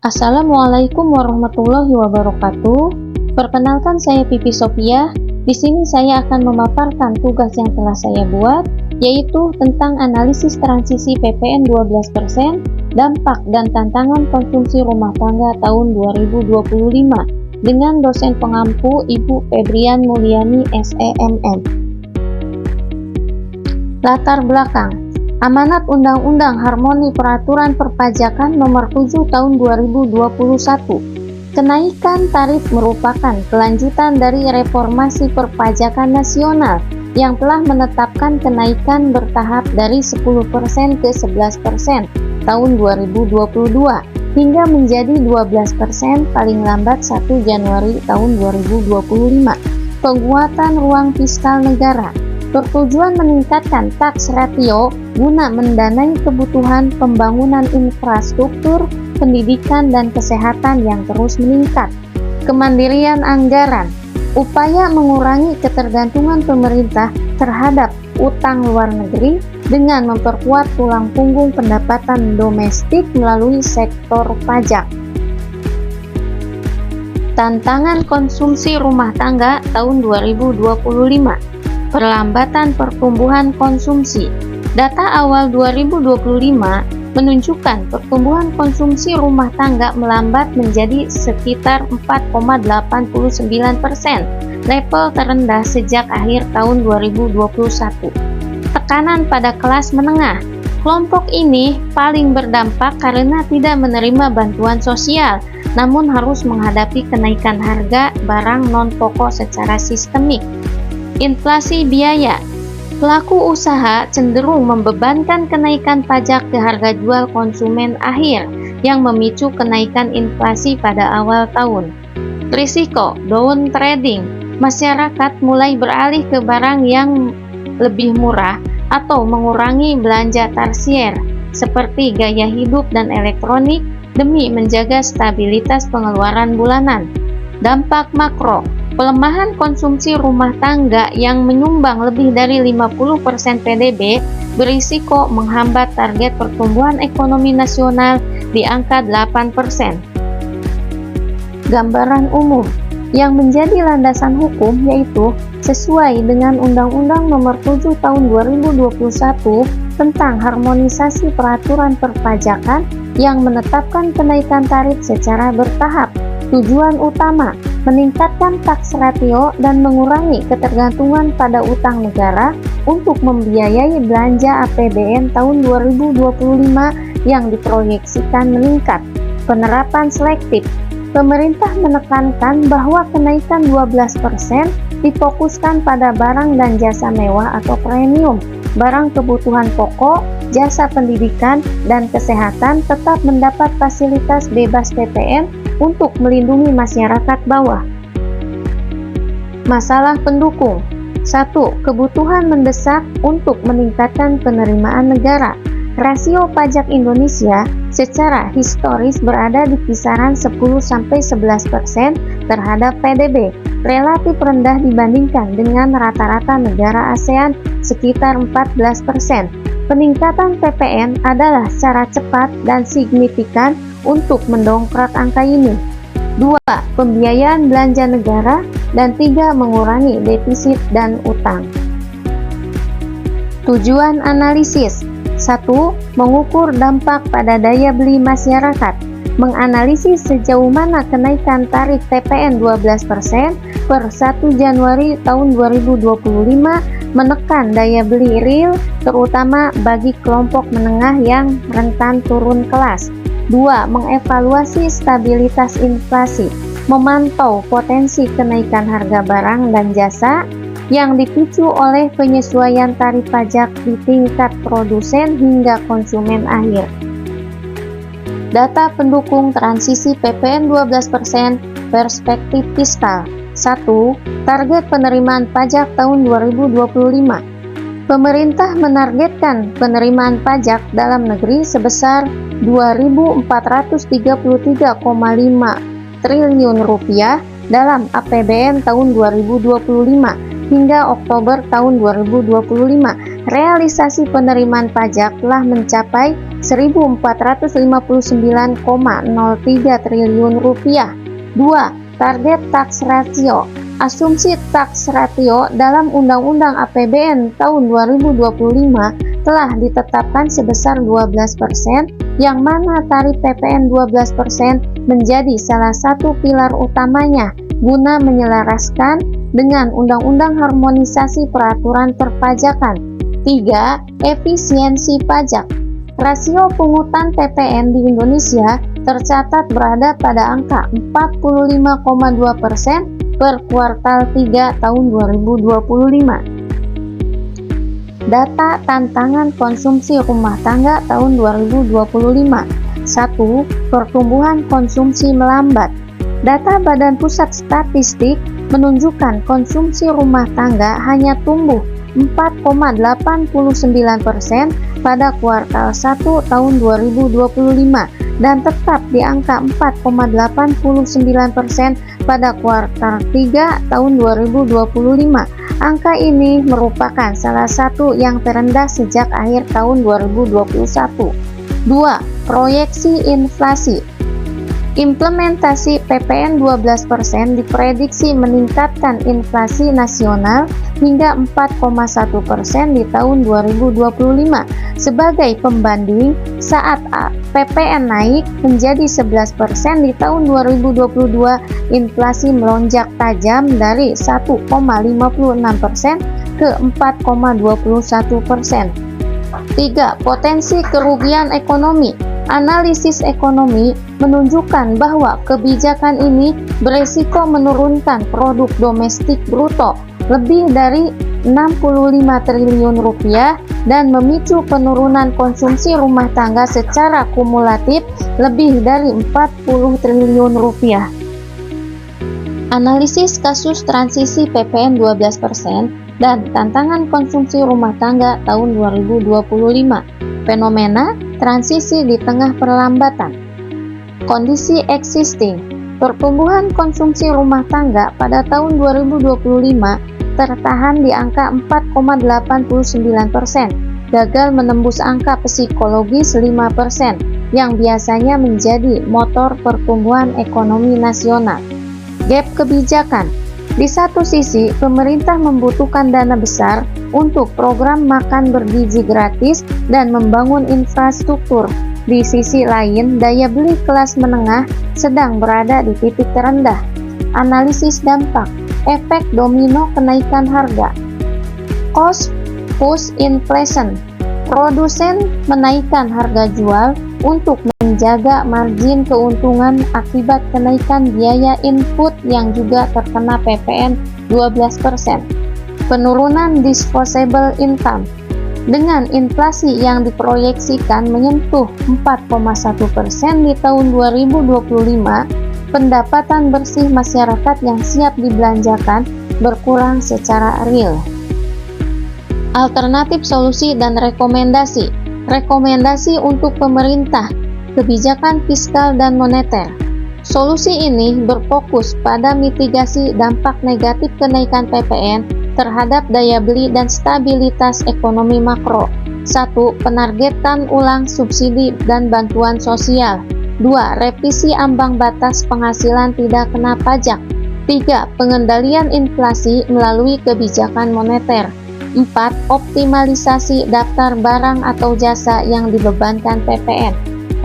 Assalamualaikum warahmatullahi wabarakatuh. Perkenalkan, saya Pipi Sofia. Di sini saya akan memaparkan tugas yang telah saya buat, yaitu tentang analisis transisi PPN 12%, dampak dan tantangan konsumsi rumah tangga tahun 2025 dengan dosen pengampu Ibu Febrian Mulyani SEMM. Latar belakang. Amanat Undang-Undang Harmoni Peraturan Perpajakan Nomor 7 Tahun 2021. Kenaikan tarif merupakan kelanjutan dari reformasi perpajakan nasional yang telah menetapkan kenaikan bertahap dari 10% ke 11% tahun 2022 hingga menjadi 12% paling lambat 1 Januari tahun 2025. Penguatan ruang fiskal negara bertujuan meningkatkan tax ratio guna mendanai kebutuhan pembangunan infrastruktur, pendidikan, dan kesehatan yang terus meningkat. Kemandirian anggaran, upaya mengurangi ketergantungan pemerintah terhadap utang luar negeri dengan memperkuat tulang punggung pendapatan domestik melalui sektor pajak. Tantangan konsumsi rumah tangga tahun 2025. Perlambatan pertumbuhan konsumsi. Data awal 2025 menunjukkan pertumbuhan konsumsi rumah tangga melambat menjadi sekitar 4,89%, level terendah sejak akhir tahun 2021. Tekanan pada kelas menengah. Kelompok ini paling berdampak karena tidak menerima bantuan sosial, namun harus menghadapi kenaikan harga barang non-pokok secara sistemik. Inflasi biaya. Pelaku usaha cenderung membebankan kenaikan pajak ke harga jual konsumen akhir yang memicu kenaikan inflasi pada awal tahun. Risiko down trading. Masyarakat mulai beralih ke barang yang lebih murah atau mengurangi belanja tersier seperti gaya hidup dan elektronik demi menjaga stabilitas pengeluaran bulanan. Dampak makro. Pelemahan konsumsi rumah tangga yang menyumbang lebih dari 50% PDB berisiko menghambat target pertumbuhan ekonomi nasional di angka 8%. Gambaran umum yang menjadi landasan hukum yaitu sesuai dengan Undang-Undang Nomor 7 Tahun 2021 tentang harmonisasi peraturan perpajakan yang menetapkan kenaikan tarif secara bertahap. Tujuan utama meningkatkan tax ratio dan mengurangi ketergantungan pada utang negara untuk membiayai belanja APBN tahun 2025 yang diproyeksikan meningkat. Penerapan selektif. Pemerintah menekankan bahwa kenaikan 12% difokuskan pada barang dan jasa mewah atau premium. Barang kebutuhan pokok, jasa pendidikan, dan kesehatan tetap mendapat fasilitas bebas PPN untuk melindungi masyarakat bawah. Masalah pendukung. 1. Kebutuhan mendesak untuk meningkatkan penerimaan negara. Rasio pajak Indonesia secara historis berada di kisaran 10-11% terhadap PDB, relatif rendah dibandingkan dengan rata-rata negara ASEAN sekitar 14%. Peningkatan PPN adalah cara cepat dan signifikan untuk mendongkrak angka ini. 2. Pembiayaan belanja negara. Dan 3. Mengurangi defisit dan utang. Tujuan analisis. 1. Mengukur dampak pada daya beli masyarakat. Menganalisis sejauh mana kenaikan tarif PPN 12% per 1 Januari tahun 2025 menekan daya beli real, terutama bagi kelompok menengah yang rentan turun kelas. 2. Mengevaluasi stabilitas inflasi. Memantau potensi kenaikan harga barang dan jasa yang dipicu oleh penyesuaian tarif pajak di tingkat produsen hingga konsumen akhir. Data pendukung transisi PPN 12%, perspektif fiskal. 1. Target penerimaan pajak tahun 2025. Pemerintah menargetkan penerimaan pajak dalam negeri sebesar 2.433,5 triliun rupiah dalam APBN tahun 2025 hingga Oktober tahun 2025 realisasi penerimaan pajak telah mencapai Rp1.459,03 triliun. 2. Target tax ratio. Asumsi tax ratio dalam Undang-Undang APBN tahun 2025 telah ditetapkan sebesar 12%, yang mana tarif PPN 12% menjadi salah satu pilar utamanya guna menyelaraskan dengan Undang-Undang Harmonisasi Peraturan Perpajakan. 3. Efisiensi pajak. Rasio pungutan PPN di Indonesia tercatat berada pada angka 45,2% per kuartal 3 tahun 2025. Data tantangan konsumsi rumah tangga tahun 2025. 1. Pertumbuhan konsumsi melambat. Data Badan Pusat Statistik menunjukkan konsumsi rumah tangga hanya tumbuh 4,89% pada kuartal 1 tahun 2025 dan tetap di angka 4,89% pada kuartal 3 tahun 2025. Angka ini merupakan salah satu yang terendah sejak akhir tahun 2021. 2. Proyeksi inflasi. Implementasi PPN 12% diprediksi meningkatkan inflasi nasional hingga 4,1% di tahun 2025. Sebagai pembanding, saat PPN naik menjadi 11% di tahun 2022, inflasi melonjak tajam dari 1,56% ke 4,21%. 3. Potensi kerugian ekonomi. Analisis ekonomi menunjukkan bahwa kebijakan ini beresiko menurunkan produk domestik bruto lebih dari 65 triliun rupiah dan memicu penurunan konsumsi rumah tangga secara kumulatif lebih dari 40 triliun rupiah. Analisis kasus transisi PPN 12% dan tantangan konsumsi rumah tangga tahun 2025. Fenomena transisi di tengah perlambatan. Kondisi existing. Pertumbuhan konsumsi rumah tangga pada tahun 2025 tertahan di angka 4,89%, gagal menembus angka psikologis 5% yang biasanya menjadi motor pertumbuhan ekonomi nasional. Gap kebijakan. Di satu sisi, pemerintah membutuhkan dana besar untuk program makan bergizi gratis dan membangun infrastruktur. Di sisi lain, daya beli kelas menengah sedang berada di titik terendah. Analisis dampak, efek domino kenaikan harga. Cost push inflation. Produsen menaikkan harga jual untuk menjaga margin keuntungan akibat kenaikan biaya input yang juga terkena PPN 12%. Penurunan disposable income. Dengan inflasi yang diproyeksikan menyentuh 4,1% di tahun 2025, pendapatan bersih masyarakat yang siap dibelanjakan berkurang secara real. Alternatif solusi dan rekomendasi. Rekomendasi untuk pemerintah, kebijakan fiskal dan moneter. Solusi ini berfokus pada mitigasi dampak negatif kenaikan PPN terhadap daya beli dan stabilitas ekonomi makro. 1. Penargetan ulang subsidi dan bantuan sosial. 2. Revisi ambang batas penghasilan tidak kena pajak. 3. Pengendalian inflasi melalui kebijakan moneter. 4. Optimalisasi daftar barang atau jasa yang dibebankan PPN.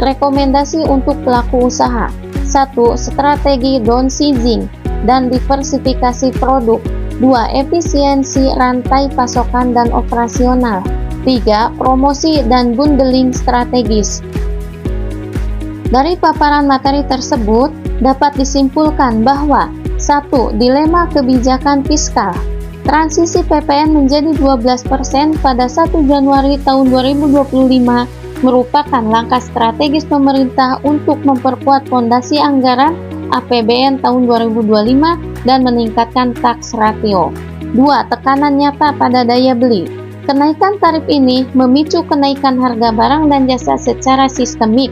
Rekomendasi untuk pelaku usaha. 1. Strategi downsizing dan diversifikasi produk. 2. Efisiensi rantai pasokan dan operasional. 3. Promosi dan bundling strategis. Dari paparan materi tersebut, dapat disimpulkan bahwa 1. Dilema kebijakan fiskal. Transisi PPN menjadi 12% pada 1 Januari tahun 2025 merupakan langkah strategis pemerintah untuk memperkuat fondasi anggaran APBN tahun 2025 dan meningkatkan tax ratio. 2. Tekanan nyata pada daya beli. Kenaikan tarif ini memicu kenaikan harga barang dan jasa secara sistemik.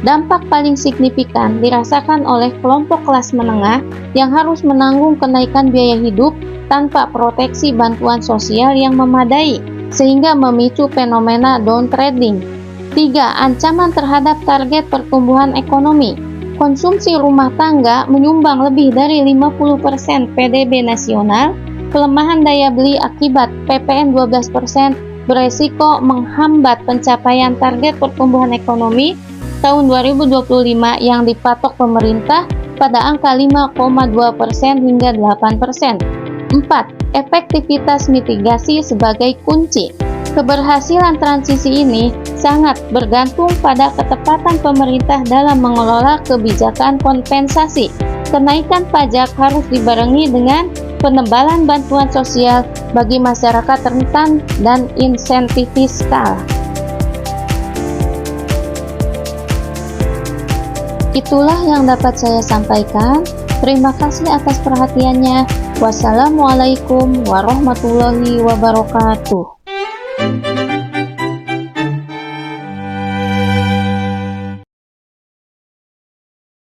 Dampak paling signifikan dirasakan oleh kelompok kelas menengah yang harus menanggung kenaikan biaya hidup tanpa proteksi bantuan sosial yang memadai. sehingga memicu fenomena downtrading. 3. Ancaman terhadap target pertumbuhan ekonomi. Konsumsi rumah tangga menyumbang lebih dari 50% PDB nasional. Pelemahan daya beli akibat PPN 12% beresiko menghambat pencapaian target pertumbuhan ekonomi tahun 2025 yang dipatok pemerintah pada angka 5,2% hingga 8%. 4. Efektivitas mitigasi sebagai kunci. Keberhasilan transisi ini sangat bergantung pada ketepatan pemerintah dalam mengelola kebijakan kompensasi. Kenaikan pajak harus dibarengi dengan penebalan bantuan sosial bagi masyarakat rentan dan insentif fiskal. Itulah yang dapat saya sampaikan. Terima kasih atas perhatiannya. Wassalamualaikum warahmatullahi wabarakatuh.